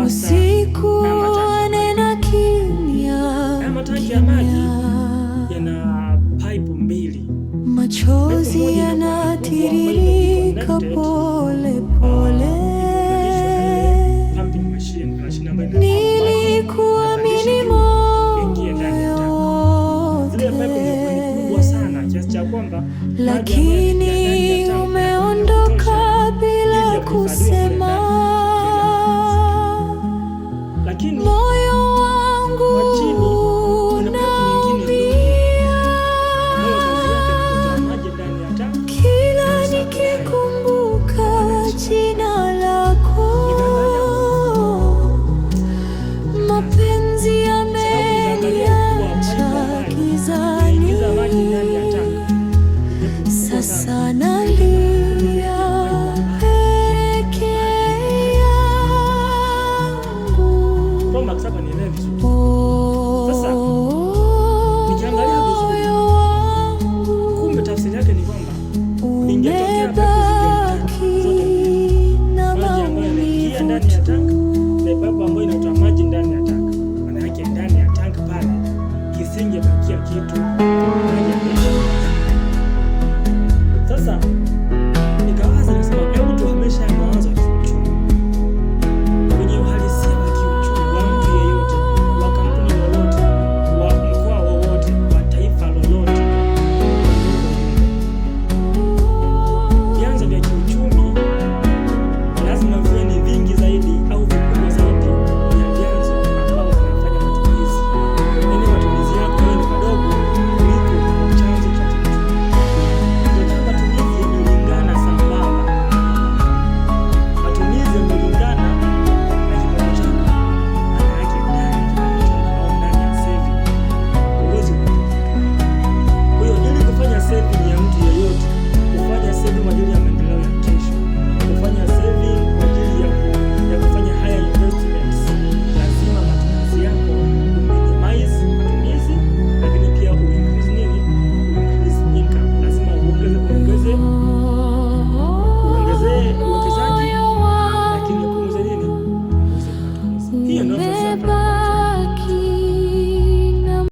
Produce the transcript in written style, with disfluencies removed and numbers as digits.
usiku nena kimya, matangi ya maji yana pipe mbili, machozi yanatiririka pole pole. Nilikuamini moyo wote, lakini umeondoka bila kusema. Moyo wangu unaumia kila nikikumbuka jina lako. Mapenzi yameniacha gizani, sasa nalia peke yangu. Tafsiri yake ni kwamba umebaki na maumivu ndani ya tanki na pipe ambayo inatoa maji ndani ya tanki. Maana yake ndani ya tanki pale kisingebakia kitu. Sasa nikawaza nikasema, hebu tuhamishe mawazo ya kiuchumi kwenye uhalisia wa kiuchumi wa mtu yeyote, wa kampuni lolote, wa mkoa wowote, wa taifa lolote. Vyanzo vya kiuchumi lazima viwe ni vingi zaidi au vikubwa zaidi ya vyanzo ambao vinafanya matumizi. Yaani matumizi yako ni madogo kuliko chanzo cha kiuchumi. Ndio kama matumizi yamelingana sambamba, matumizi yamelingana na kipato chako, maana yake ndani ya kipato chako au ndani ya saving huwezi kupunguza. Kwa hiyo ili kufanya saving ya mtu yeyote, kufanya saving kwa ajili ya maendeleo ya kesho, kufanya saving kwa ajili ya kufanya higher investments, lazima matumizi yako uminimize matumizi, lakini pia uincrease nini? Uincrease income. Lazima uongeze uwekezaji, lakini upunguze nini? Upunguze matumizi. Hiyo ndio falsafa.